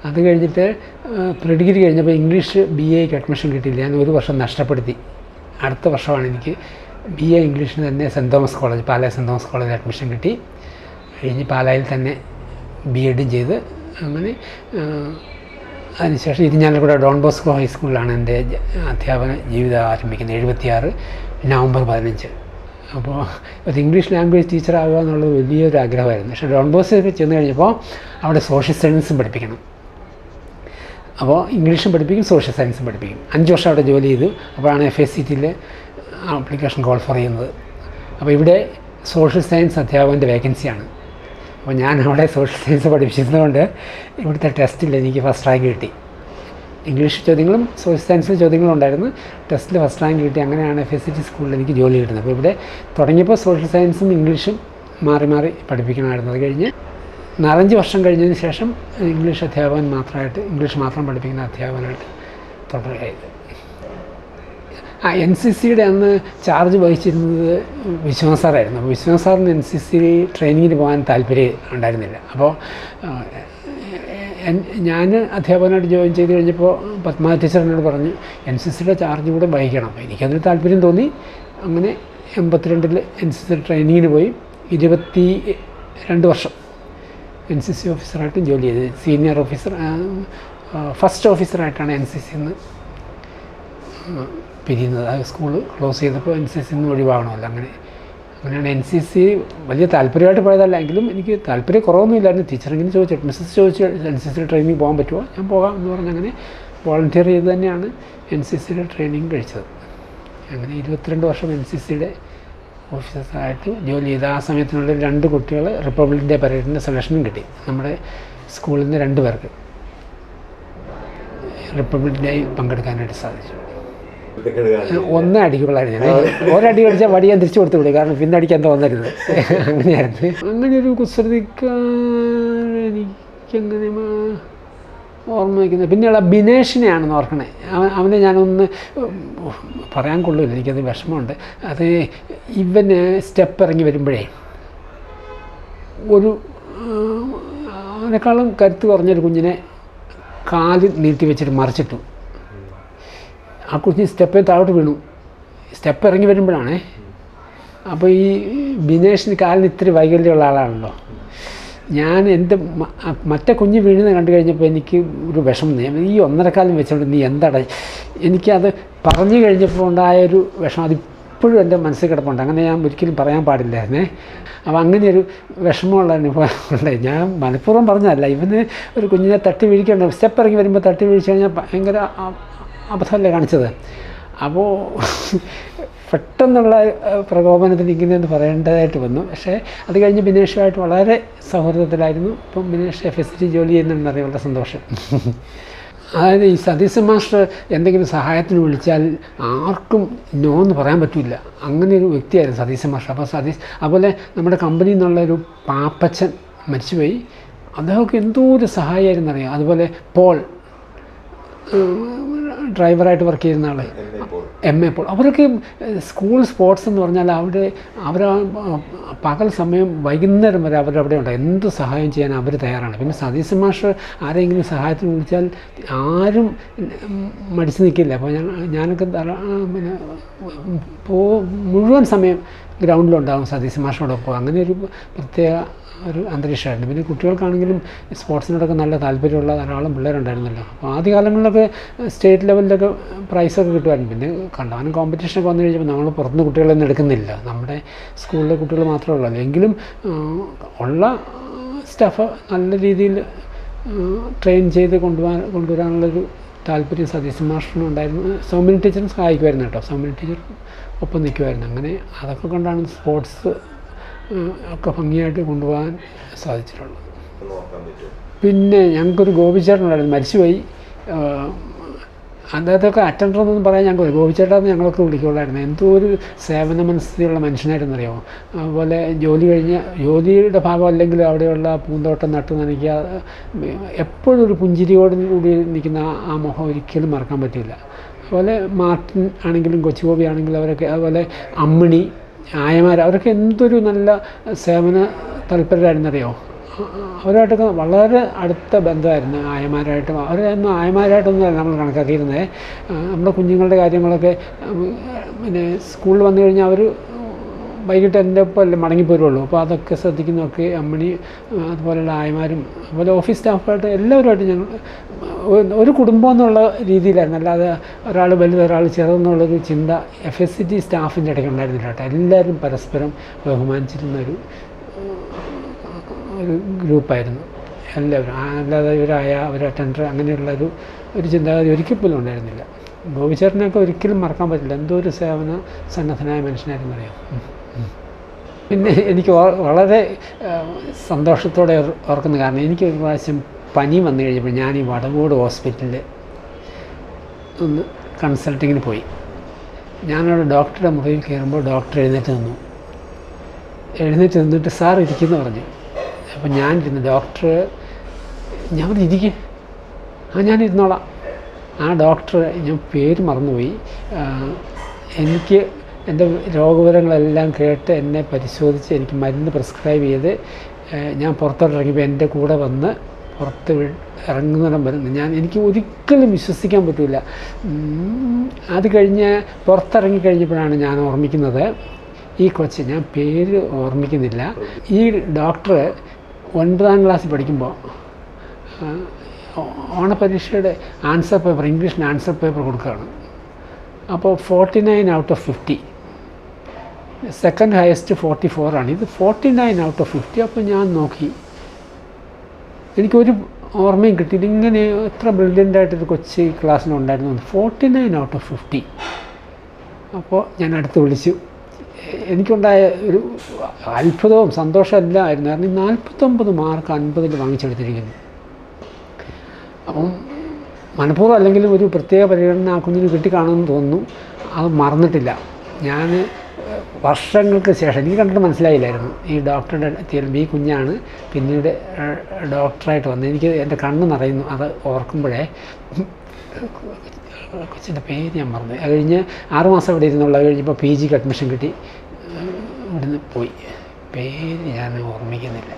അത് കഴിഞ്ഞിട്ട് പ്രീ ഡിഗ്രി കഴിഞ്ഞപ്പോൾ ഇംഗ്ലീഷ് BAക്ക് അഡ്മിഷൻ കിട്ടിയില്ല. ഞാൻ 1 വർഷം നഷ്ടപ്പെടുത്തി. അടുത്ത വർഷമാണ് എനിക്ക് BA ഇംഗ്ലീഷിന് തന്നെ saint Thomas college, Pala saint Thomas കോളേജിൽ അഡ്മിഷൻ കിട്ടി. കഴിഞ്ഞ് പാലായിൽ തന്നെ B.Ed ചെയ്ത് അങ്ങനെ അതിനുശേഷം ഇരിഞ്ഞാലക്കുട ഡോൺ ബോസ്കോ ഹൈസ്കൂളിലാണ് എൻ്റെ അധ്യാപന ജീവിതം ആരംഭിക്കുന്നത്. 76 നവംബർ 15. അപ്പോൾ ഒരു ഇംഗ്ലീഷ് ലാംഗ്വേജ് ടീച്ചറാകുക എന്നുള്ളത് വലിയൊരു ആഗ്രഹമായിരുന്നു. പക്ഷേ ഡോൺ ബോസ്കോയിൽ ചെന്ന് കഴിഞ്ഞപ്പോൾ അവിടെ സോഷ്യൽ സയൻസും പഠിപ്പിക്കണം. അപ്പോൾ ഇംഗ്ലീഷും പഠിപ്പിക്കും, സോഷ്യൽ സയൻസും പഠിപ്പിക്കും. 5 വർഷം അവിടെ ജോലി ചെയ്തു. അപ്പോഴാണ് FSCTയിൽ ആപ്ലിക്കേഷൻ കോൾ ഫോർ ചെയ്യുന്നത്. അപ്പോൾ ഇവിടെ സോഷ്യൽ സയൻസ് അധ്യാപകൻ്റെ വേക്കൻസിയാണ്. അപ്പോൾ ഞാൻ അവിടെ സോഷ്യൽ സയൻസ് പഠിപ്പിച്ചതുകൊണ്ട് ഇവിടുത്തെ ടെസ്റ്റിൽ എനിക്ക് ഫസ്റ്റ് റാങ്ക് കിട്ടി. ഇംഗ്ലീഷ് ചോദ്യങ്ങളും സോഷ്യൽ സയൻസിൽ ചോദ്യങ്ങളും ഉണ്ടായിരുന്നു. ടെസ്റ്റിൽ ഫസ്റ്റ് റാങ്ക് കിട്ടി. അങ്ങനെയാണ് FSCT സ്കൂളിൽ എനിക്ക് ജോലി കിട്ടുന്നത്. അപ്പോൾ ഇവിടെ തുടങ്ങിയപ്പോൾ സോഷ്യൽ സയൻസും ഇംഗ്ലീഷും മാറി മാറി പഠിപ്പിക്കണമായിരുന്നു. അത് കഴിഞ്ഞ് 4-5 വർഷം കഴിഞ്ഞതിന് ശേഷം ഇംഗ്ലീഷ് അധ്യാപകൻ മാത്രമായിട്ട്, ഇംഗ്ലീഷ് മാത്രം പഠിപ്പിക്കുന്ന അധ്യാപകനായിട്ട് തുടരുകയായത്. NCCയുടെ അന്ന് ചാർജ് വഹിച്ചിരുന്നത് വിശ്വനാഥ് സാറായിരുന്നു. അപ്പോൾ വിശ്വനാഥ് സാറിന് NCC ട്രെയിനിങ്ങിന് പോകാൻ താല്പര്യം ഉണ്ടായിരുന്നില്ല. അപ്പോൾ ഞാൻ അധ്യാപകനായിട്ട് ജോയിൻ ചെയ്ത് കഴിഞ്ഞപ്പോൾ പത്മ ടീച്ചർ എന്നോട് പറഞ്ഞു NCCയുടെ ചാർജ് കൂടെ വഹിക്കണം. അപ്പോൾ എനിക്കതിൽ താല്പര്യം തോന്നി. അങ്ങനെ 82 NCC ട്രെയിനിങ്ങിന് പോയി 22 വർഷം NCC ഓഫീസറായിട്ടും ജോലി ചെയ്ത്. സീനിയർ ഓഫീസർ, ഫസ്റ്റ് ഓഫീസറായിട്ടാണ് NCCന്ന് പിരിയുന്നത്. ആ സ്കൂൾ ക്ലോസ് ചെയ്തപ്പോൾ NCCന്ന് ഒഴിവാകണമല്ലോ. അങ്ങനെയാണ് NCC വലിയ താല്പര്യമായിട്ട് പോയതല്ല. എങ്കിലും എനിക്ക് താല്പര്യം കുറവൊന്നുമില്ലായിരുന്നു. ടീച്ചർ ഇങ്ങനെ ചോദിച്ചു, മിസ്സസ് ചോദിച്ചു NCC ട്രെയിനിങ് പോകാൻ പറ്റുമോ? ഞാൻ പോകാം എന്ന് പറഞ്ഞ് അങ്ങനെ വോളണ്ടിയർ ചെയ്ത് തന്നെയാണ് NCCയുടെ ട്രെയിനിങ് കഴിച്ചത്. അങ്ങനെ 22 വർഷം NCCയുടെ ഓഫീസറായിട്ട് ജോലി ചെയ്ത്. ആ സമയത്തിനുള്ളിൽ 2 കുട്ടികൾ റിപ്പബ്ലിക് ഡേ പരേഡിൻ്റെ സെലക്ഷനും കിട്ടി. നമ്മുടെ സ്കൂളിൽ നിന്ന് 2 പേർക്ക് റിപ്പബ്ലിക് ഡേ പങ്കെടുക്കാനായിട്ട് സാധിച്ചു. ഒന്നേ അടിക്കുള്ളായിരുന്നു. ഞാൻ ഒരടി അടിച്ചാൽ വടി ഞാൻ തിരിച്ചു കൊടുത്തു വിടും, കാരണം പിന്നെ അടിക്കാൻ തോന്നരുത്. അങ്ങനെയായിരുന്നു. അങ്ങനെ ഒരു കുസൃതിക്കാരൻ എനിക്കങ്ങനെ ഓർമ്മ വയ്ക്കുന്നത് പിന്നെയുള്ള ബിനേഷിനെയാണെന്ന് ഓർക്കണേ. അവനെ ഞാനൊന്ന് പറയാൻ കൊള്ളില്ല, എനിക്കത് വിഷമമുണ്ട്. അത് ഇവന് സ്റ്റെപ്പ് ഇറങ്ങി വരുമ്പോഴേ അവനേക്കാളും കരുത്ത് കുറഞ്ഞൊരു കുഞ്ഞിനെ കാല് നീട്ടി വെച്ചിട്ട് മറിച്ചിട്ടു. ആ കുഞ്ഞ് സ്റ്റെപ്പിൽ താഴോട്ട് വീണു. സ്റ്റെപ്പ് ഇറങ്ങി വരുമ്പോഴാണേ. അപ്പോൾ ഈ ബിനേഷിന് കാലിന് ഇത്തിരി വൈകല്യമുള്ള ആളാണല്ലോ. ഞാൻ എൻ്റെ മറ്റേ കുഞ്ഞ് വീഴുന്നത് കണ്ടു കഴിഞ്ഞപ്പോൾ എനിക്ക് ഒരു വിഷമം. ഈ 1.5 കാലം വെച്ചുകൊണ്ട് നീ എന്താടാ, എനിക്കത് പറഞ്ഞു കഴിഞ്ഞപ്പോൾ ഉണ്ടായൊരു വിഷമം അതിപ്പോഴും എൻ്റെ മനസ്സിൽ കിടപ്പുണ്ട്. അങ്ങനെ ഞാൻ ഒരിക്കലും പറയാൻ പാടില്ലായിരുന്നേ. അപ്പോൾ അങ്ങനെയൊരു വിഷമമുള്ള അനുഭവം ഉണ്ടായി. ഞാൻ മനഃപൂർവ്വം പറഞ്ഞതല്ല. ഇവന് ഒരു കുഞ്ഞിനെ തട്ടി വീഴിക്കേണ്ട, സ്റ്റെപ്പ് ഇറങ്ങി വരുമ്പോൾ തട്ടി വീഴിച്ച് കഴിഞ്ഞാൽ ഭയങ്കര അബദ്ധമല്ലേ കാണിച്ചത്. അപ്പോൾ പെട്ടെന്നുള്ള പ്രകോപനത്തിന് ഇങ്ങനെയൊന്ന് പറയേണ്ടതായിട്ട് വന്നു. പക്ഷേ അത് കഴിഞ്ഞ് ബിനേഷുമായിട്ട് വളരെ സൗഹൃദത്തിലായിരുന്നു. ഇപ്പം ബിനേഷ് FST ജോലി ചെയ്യുന്നുണ്ടെന്നറിയാം. വളരെ സന്തോഷം. അതായത് ഈ സതീശൻ മാസ്റ്റർ എന്തെങ്കിലും സഹായത്തിന് വിളിച്ചാൽ ആർക്കും നോ എന്ന് പറയാൻ പറ്റില്ല. അങ്ങനെ ഒരു വ്യക്തിയായിരുന്നു സതീശൻ മാസ്റ്റർ. അപ്പോൾ അതുപോലെ നമ്മുടെ കമ്പനിയിൽ നിന്നുള്ളൊരു പാപ്പച്ചൻ മരിച്ചുപോയി. അദ്ദേഹമൊക്കെ എന്തോ ഒരു സഹായമായിരുന്നു അറിയാം. അതുപോലെ പോൾ ഡ്രൈവറായിട്ട് വർക്ക് ചെയ്യുന്ന ആൾ MA പോൾ, അവരൊക്കെ സ്കൂൾ സ്പോർട്സ് എന്ന് പറഞ്ഞാൽ അവർ പകൽ സമയം വൈകുന്നേരം വരെ അവരവിടെ ഉണ്ട്. എന്ത് സഹായം ചെയ്യാൻ അവർ തയ്യാറാണ്. പിന്നെ സതീശൻ മാസ്റ്റർ ആരെങ്കിലും സഹായത്തിന് വിളിച്ചാൽ ആരും മടിച്ചു നിൽക്കില്ല. അപ്പോൾ ഞാനൊക്കെ പിന്നെ മുഴുവൻ സമയം ഗ്രൗണ്ടിലുണ്ടാകും സതീശൻ മാസ്റ്ററോടൊപ്പം. അങ്ങനെ ഒരു പ്രത്യേക ഒരു അന്തരീക്ഷമായിരുന്നു. പിന്നെ കുട്ടികൾക്കാണെങ്കിലും സ്പോർട്സിനോടൊക്കെ നല്ല താല്പര്യമുള്ള ധാരാളം പിള്ളേരുണ്ടായിരുന്നല്ലോ. അപ്പോൾ ആദ്യകാലങ്ങളിലൊക്കെ സ്റ്റേറ്റ് ലെവലിലൊക്കെ പ്രൈസൊക്കെ കിട്ടുമായിരുന്നു. പിന്നെ കണ്ടാനും കോമ്പറ്റീഷനൊക്കെ വന്നു കഴിഞ്ഞപ്പോൾ നമ്മൾ പുറത്തുനിന്ന് കുട്ടികളൊന്നും എടുക്കുന്നില്ല. നമ്മുടെ സ്കൂളിലെ കുട്ടികൾ മാത്രമേ ഉള്ളൂ. എങ്കിലും ഉള്ള സ്റ്റാഫ് നല്ല രീതിയിൽ ട്രെയിൻ ചെയ്ത് കൊണ്ടുവരാനുള്ളൊരു താല്പര്യം സതീശൻ മാസ്റ്ററിനും ഉണ്ടായിരുന്നു. സൗമ്യൻ ടീച്ചറും സഹായിക്കുമായിരുന്നു കേട്ടോ. സൗമ്യൻ ടീച്ചർ ഒപ്പം നിൽക്കുമായിരുന്നു. അങ്ങനെ അതൊക്കെ കൊണ്ടാണ് സ്പോർട്സ് ഒക്കെ ഭംഗിയായിട്ട് കൊണ്ടുപോകാൻ സാധിച്ചിട്ടുള്ളത്. പിന്നെ ഞങ്ങൾക്കൊരു ഗോപിച്ചേട്ടനുണ്ടായിരുന്നു, മരിച്ചുപോയി. അദ്ദേഹത്തൊക്കെ അറ്റൻഡർ എന്നൊന്നും പറയാൻ ഞങ്ങൾക്ക് ഗോപിച്ചേട്ടാന്ന് ഞങ്ങളൊക്കെ വിളിക്കുള്ളായിരുന്നു. എന്തോ ഒരു സേവന മനസ്ഥിതിയുള്ള മനുഷ്യനായിരുന്നറിയാമോ. അതുപോലെ ജോലിയുടെ ഭാഗം അല്ലെങ്കിൽ അവിടെയുള്ള പൂന്തോട്ടം നട്ടു നനയ്ക്കുക, എപ്പോഴും ഒരു പുഞ്ചിരിയോട് കൂടി നിൽക്കുന്ന ആ മുഖം ഒരിക്കലും മറക്കാൻ പറ്റില്ല. അതുപോലെ മാർട്ടിൻ ആണെങ്കിലും കൊച്ചുഗോപി ആണെങ്കിലും അവരൊക്കെ, അതുപോലെ അമ്മിണി, ആയമാർ, അവരൊക്കെ എന്തൊരു നല്ല സേവന തൽപരരായിരുന്നറിയോ. അവരുമായിട്ടൊക്കെ വളരെ അടുത്ത ബന്ധമായിരുന്നു ആയമാരായിട്ടും. അവരൊന്നും ആയമാരായിട്ടൊന്നും നമ്മൾ കണക്കാക്കിയിരുന്നത്. നമ്മുടെ കുഞ്ഞുങ്ങളുടെ കാര്യങ്ങളൊക്കെ പിന്നെ സ്കൂളിൽ വന്നു കഴിഞ്ഞാൽ അവർ വൈകിട്ട് എൻ്റെ ഒപ്പം അല്ലേ മടങ്ങിപ്പോരുള്ളൂ. അപ്പോൾ അതൊക്കെ ശ്രദ്ധിക്കുന്നതൊക്കെ അമ്മണി, അതുപോലെയുള്ള ആയമാരും, അതുപോലെ ഓഫീസ് സ്റ്റാഫായിട്ട് എല്ലാവരുമായിട്ട് ഞങ്ങൾ ഒരു കുടുംബം എന്നുള്ള രീതിയിലായിരുന്നു. അല്ലാതെ ഒരാൾ വലുത് ഒരാൾ ചെറുതെന്നുള്ളൊരു ചിന്ത FST സ്റ്റാഫിൻ്റെ ഇടയ്ക്ക് ഉണ്ടായിരുന്നില്ല കേട്ടോ. എല്ലാവരും പരസ്പരം ബഹുമാനിച്ചിരുന്നൊരു ഗ്രൂപ്പായിരുന്നു എല്ലാവരും. അല്ലാതെ ഒരു അറ്റൻഡർ അങ്ങനെയുള്ളൊരു ചിന്താഗതി ഒരിക്കൽ പോലും ഉണ്ടായിരുന്നില്ല. ഗോപിച്ചേട്ടനെയൊക്കെ ഒരിക്കലും മറക്കാൻ പറ്റില്ല. എന്തോ ഒരു സേവന സന്നദ്ധനായ മനുഷ്യനായിരുന്നു അറിയാം. പിന്നെ എനിക്ക് വളരെ സന്തോഷത്തോടെ ഓർക്കുന്ന കാരണം, എനിക്ക് ഒരു പ്രാവശ്യം പനി വന്നു കഴിഞ്ഞപ്പോൾ ഞാൻ ഈ വടവൂട് ഹോസ്പിറ്റലിൽ ഒന്ന് കൺസൾട്ടിങ്ങിന് പോയി. ഞാനവിടെ ഡോക്ടറുടെ മുറിയിൽ കയറുമ്പോൾ ഡോക്ടർ എഴുന്നേറ്റ് നിന്നിട്ട് സാർ ഇരിക്കുന്നു പറഞ്ഞു. അപ്പോൾ ഞാനിരുന്നു. ഞാൻ പറഞ്ഞു ഇരിക്കും. ഞാനിരുന്നോളാം. ആ ഡോക്ടർ, ഞാൻ പേര് മറന്നുപോയി, എനിക്ക് എൻ്റെ രോഗവിവരങ്ങളെല്ലാം കേട്ട് എന്നെ പരിശോധിച്ച് എനിക്ക് മരുന്ന് പ്രിസ്ക്രൈബ് ചെയ്ത് ഞാൻ പുറത്തോട്ട് ഇറങ്ങിയപ്പോൾ എൻ്റെ കൂടെ വന്ന് പുറത്ത് ഇറങ്ങുന്നിടം വരുന്നു. എനിക്ക് ഒരിക്കലും വിശ്വസിക്കാൻ പറ്റില്ല. അത് കഴിഞ്ഞ് പുറത്തിറങ്ങി കഴിഞ്ഞപ്പോഴാണ് ഞാൻ ഓർമ്മിക്കുന്നത്, ഈ കൊച്ച്, ഞാൻ പേര് ഓർമ്മിക്കുന്നില്ല, ഈ ഡോക്ടർ 9ാം ക്ലാസ്സിൽ പഠിക്കുമ്പോൾ ഓണപരീക്ഷയുടെ ആൻസർ പേപ്പർ, ഇംഗ്ലീഷിന് ആൻസർ പേപ്പർ കൊടുക്കുകയാണ്. അപ്പോൾ 49 ഔട്ട് ഓഫ് 50, സെക്കൻഡ് ഹയസ്റ്റ് 44 ആണ്, ഇത് 49 ഔട്ട് ഓഫ് 50. അപ്പോൾ ഞാൻ നോക്കി, എനിക്കൊരു ഓർമ്മയും കിട്ടിയില്ല, ഇങ്ങനെ എത്ര ബ്രില്യൻ്റായിട്ടൊരു കൊച്ച് ഈ ക്ലാസ്സിലുണ്ടായിരുന്നു. 49 ഔട്ട് ഓഫ് 50. അപ്പോൾ ഞാൻ അടുത്ത് വിളിച്ചു. എനിക്കുണ്ടായ ഒരു അത്ഭുതവും സന്തോഷവും എല്ലാം ആയിരുന്നു. കാരണം 49 മാർക്ക് 50 വാങ്ങിച്ചെടുത്തിരിക്കുന്നു. അപ്പം മനഃപൂർവ്വം അല്ലെങ്കിലും ഒരു പ്രത്യേക പരിഗണന ആ കുഞ്ഞിന് കിട്ടിക്കാണുമെന്ന് തോന്നുന്നു. അത് മറന്നിട്ടില്ല. ഞാൻ വർഷങ്ങൾക്ക് ശേഷം, എനിക്ക് കണ്ടിട്ട് മനസ്സിലായില്ലായിരുന്നു ഈ ഡോക്ടറുടെ ഈ കുഞ്ഞാണ് പിന്നീട് ഡോക്ടറായിട്ട് വന്നത്. എനിക്ക് എൻ്റെ കണ്ണ് നിറയുന്നു അത് ഓർക്കുമ്പോഴേ. കൊച്ചിൻ്റെ പേര് ഞാൻ മറന്നു. അത് കഴിഞ്ഞ് 6 മാസം ഇവിടെ ഇരുന്നുള്ള, അത് കഴിഞ്ഞപ്പോൾ PGക്ക് അഡ്മിഷൻ കിട്ടി, ഇവിടുന്ന് പോയി. പേര് ഞാൻ ഓർമ്മിക്കുന്നില്ല.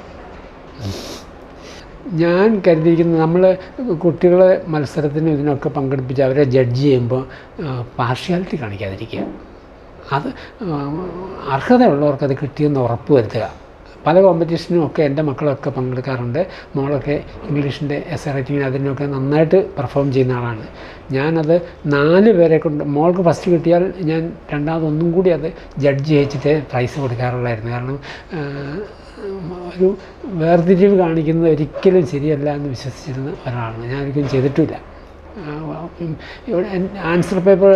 ഞാൻ കരുതിയിരിക്കുന്നത്, നമ്മൾ കുട്ടികളെ മത്സരത്തിന് ഇതിനൊക്കെ പങ്കെടുപ്പിച്ച് അവരെ ജഡ്ജ് ചെയ്യുമ്പോൾ പാർഷ്യാലിറ്റി കാണിക്കാതിരിക്കുക. അത് അർഹതയുള്ളവർക്ക് അത് കിട്ടിയെന്ന് ഉറപ്പ് വരുത്തുക. പല കോമ്പറ്റീഷനും ഒക്കെ എൻ്റെ മക്കളൊക്കെ പങ്കെടുക്കാറുണ്ട്. മോളൊക്കെ ഇംഗ്ലീഷിൻ്റെ എസ്സേ റൈറ്റിങ്ങിന് അതിനൊക്കെ നന്നായിട്ട് പെർഫോം ചെയ്യുന്ന ആളാണ്. ഞാനത് 4 പേരെ കൊണ്ട്, മോൾക്ക് ഫസ്റ്റ് കിട്ടിയാൽ ഞാൻ രണ്ടാമതൊന്നും കൂടി അത് ജഡ്ജ് ചെയ്യിച്ചിട്ട് പ്രൈസ് കൊടുക്കാറുള്ളായിരുന്നു. കാരണം ഒരു വേർതിരിവ് കാണിക്കുന്നത് ഒരിക്കലും ശരിയല്ല എന്ന് വിശ്വസിച്ചിരുന്ന ഒരാളാണ്. ഞാനൊരിക്കലും ചെയ്തിട്ടില്ല. ഇവിടെ ആൻസർ പേപ്പർ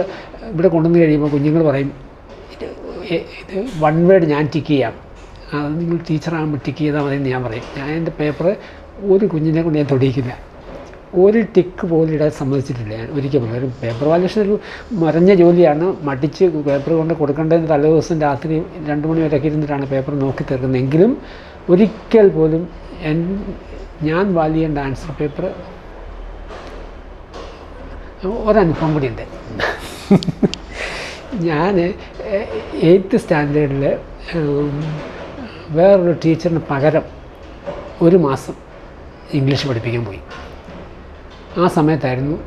ഇവിടെ കൊണ്ടുവന്ന് കഴിയുമ്പോൾ കുഞ്ഞുങ്ങൾ പറയും, ഇത് 1 വേർഡ് ഞാൻ ടിക്ക് ചെയ്യാം, അത് നിങ്ങൾ ടീച്ചറാകുമ്പോൾ ടിക്ക് ചെയ്താൽ മതി എന്ന് ഞാൻ പറയും. ഞാൻ എൻ്റെ പേപ്പർ ഒരു കുഞ്ഞിനെ കൊണ്ട് ഞാൻ തൊടിയിക്കില്ല, ഒരു ടിക്ക് പോലും ഇടാൻ സമ്മതിച്ചിട്ടില്ല ഞാൻ ഒരിക്കലും. ഒരു പേപ്പർ വാല്യൂഷൻ ഒരു മറഞ്ഞ ജോലിയാണ്. മടിച്ച് പേപ്പർ കൊണ്ട് കൊടുക്കേണ്ടതിന് തലേദിവസം രാത്രി 2 മണി വരെയൊക്കെ ഇരുന്നിട്ടാണ് പേപ്പർ നോക്കി തീർക്കുന്നതെങ്കിലും ഒരിക്കൽ പോലും ഞാൻ വാല്യൂ ചെയ്യേണ്ട ആൻസർ പേപ്പർ. ഒരനുഭവം കൂടിയുണ്ട്. ഞാൻ 8th സ്റ്റാൻഡേർഡിൽ വേറൊരു ടീച്ചറിന് പകരം 1 മാസം ഇംഗ്ലീഷ് പഠിപ്പിക്കാൻ പോയി. ആ സമയത്തായിരുന്നു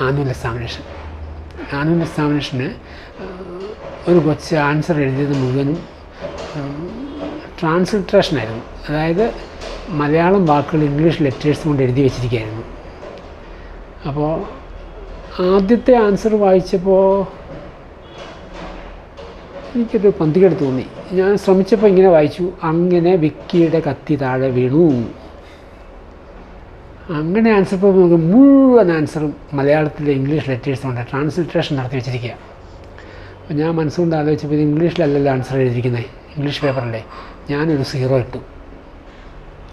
ആനുവൽ എക്സാമിനേഷൻ. ആനുവൽ എക്സാമിനേഷന് ഒരു കൊച്ച് ആൻസർ എഴുതിയത് മുഴുവനും ട്രാൻസ്ലിട്രേഷനായിരുന്നു. അതായത് മലയാളം വാക്കുകൾ ഇംഗ്ലീഷ് ലെറ്റേഴ്സ് കൊണ്ട് എഴുതി വെച്ചിരിക്കുകയായിരുന്നു. അപ്പോൾ ആദ്യത്തെ ആൻസർ വായിച്ചപ്പോൾ എനിക്കൊരു പന്തികേട് തോന്നി. ഞാൻ ശ്രമിച്ചപ്പോൾ ഇങ്ങനെ വായിച്ചു, അങ്ങനെ വിക്കിയുടെ കത്തി താഴെ വീണു. അങ്ങനെ ആൻസർ പേപ്പർ നോക്കി മുഴുവൻ ആൻസറും മലയാളത്തിലെ ഇംഗ്ലീഷ് ലെറ്റേഴ്സ് കൊണ്ട് ട്രാൻസ്ലിട്രേഷൻ നടത്തി വെച്ചിരിക്കുക. അപ്പോൾ ഞാൻ മനസ്സുകൊണ്ട് ആലോചിച്ചപ്പോൾ ഇത് ഇംഗ്ലീഷിലല്ലല്ലോ ആൻസർ എഴുതിയിരിക്കുന്നത്, ഇംഗ്ലീഷ് പേപ്പറിലെ. ഞാനൊരു 0 ഇട്ടു,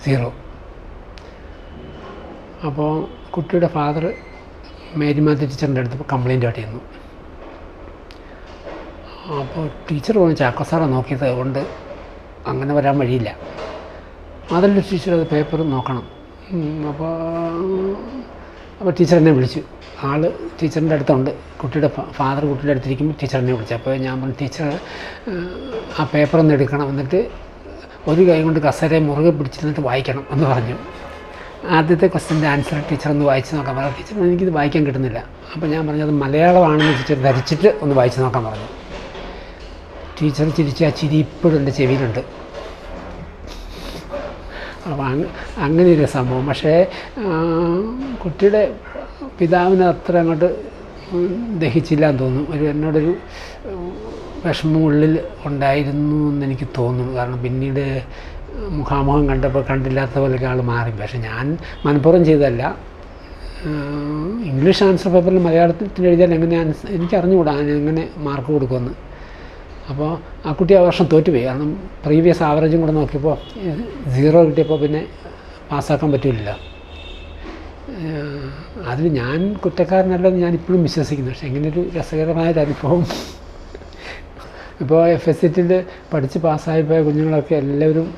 0. അപ്പോൾ കുട്ടിയുടെ ഫാദർ മേരിമാത്യു ടീച്ചറിൻ്റെ അടുത്ത് കംപ്ലയിൻ്റ് ആയിട്ട് ചെന്നു. അപ്പോൾ ടീച്ചർ പറഞ്ഞു, ചാക്കോ സാറെ നോക്കിയത് കൊണ്ട് അങ്ങനെ വരാൻ വഴിയില്ല, അതല്ല ടീച്ചർ അത് പേപ്പർ നോക്കണം. അപ്പോൾ ടീച്ചർ എന്നെ വിളിച്ചു. ആൾ ടീച്ചറിൻ്റെ അടുത്തുണ്ട്, കുട്ടിയുടെ ഫാദർ കുട്ടിയുടെ അടുത്തിരിക്കുമ്പോൾ ടീച്ചർ എന്നെ വിളിച്ചു. അപ്പോൾ ഞാൻ പറഞ്ഞു, ടീച്ചർ ആ പേപ്പറൊന്ന് എടുക്കണം, എന്നിട്ട് ഒരു കൈ കൊണ്ട് കസേരയെ മുറുകെ പിടിച്ചിരുന്നിട്ട് വായിക്കണം എന്ന് പറഞ്ഞു. ആദ്യത്തെ ക്വസ്റ്റ്യൻ്റെ ആൻസർ ടീച്ചർ ഒന്ന് വായിച്ച് നോക്കാൻ പറഞ്ഞു. ടീച്ചർ എനിക്കിത് വായിക്കാൻ കിട്ടുന്നില്ല. അപ്പോൾ ഞാൻ പറഞ്ഞു, അത് മലയാളമാണെന്ന് ടീച്ചർ ധരിച്ചിട്ട് ഒന്ന് വായിച്ച് നോക്കാൻ പറഞ്ഞു. ടീച്ചർ ചിരിച്ച്, ആ ചിരി ഇപ്പോഴും എൻ്റെ ചെവിയിലുണ്ട്. അപ്പോൾ അങ്ങനെയൊരു സംഭവം. പക്ഷേ കുട്ടിയുടെ പിതാവിന് അത്ര അങ്ങോട്ട് ദഹിച്ചില്ല എന്ന് തോന്നുന്നു. എന്നോടൊരു വിഷമം ഉള്ളിൽ ഉണ്ടായിരുന്നു എന്നെനിക്ക് തോന്നുന്നു. കാരണം പിന്നീട് മുഖാമുഖം കണ്ടപ്പോൾ കണ്ടില്ലാത്ത പോലെയൊക്കെ ആൾ മാറി. പക്ഷേ ഞാൻ മനഃപൂർവ്വം ചെയ്തതല്ല. ഇംഗ്ലീഷ് ആൻസർ പേപ്പറിൽ മലയാളത്തിൽ എഴുതിയാൽ എങ്ങനെ എനിക്ക് അറിഞ്ഞുകൂടാ എങ്ങനെ മാർക്ക് കൊടുക്കുമെന്ന്. അപ്പോൾ ആ കുട്ടി ആ വർഷം തോറ്റുപോയി. കാരണം പ്രീവിയസ് ആവറേജും കൂടെ നോക്കിയപ്പോൾ 0 കിട്ടിയപ്പോൾ പിന്നെ പാസ്സാക്കാൻ പറ്റില്ലല്ലോ. അതിൽ ഞാൻ കുറ്റക്കാരനല്ലെന്ന് ഞാൻ ഇപ്പോഴും വിശ്വസിക്കുന്നു. പക്ഷേ ഇങ്ങനൊരു രസകരമായൊരു അനുഭവം. ഇപ്പോൾ FSCറ്റിൽ പഠിച്ച് പാസ്സായിപ്പോയ കുഞ്ഞുങ്ങളൊക്കെ എല്ലാവരും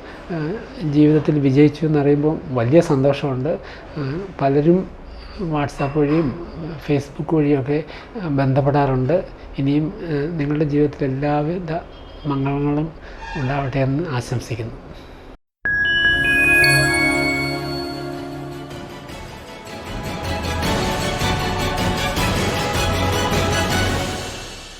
ജീവിതത്തിൽ വിജയിച്ചു എന്നറിയുമ്പോൾ വലിയ സന്തോഷമുണ്ട്. പലരും വാട്സാപ്പ് വഴിയും ഫേസ്ബുക്ക് വഴിയൊക്കെ ബന്ധപ്പെടാറുണ്ട്. ഇനിയും നിങ്ങളുടെ ജീവിതത്തിൽ എല്ലാവിധ മംഗളങ്ങളും ഉണ്ടാവട്ടെ എന്ന് ആശംസിക്കുന്നു.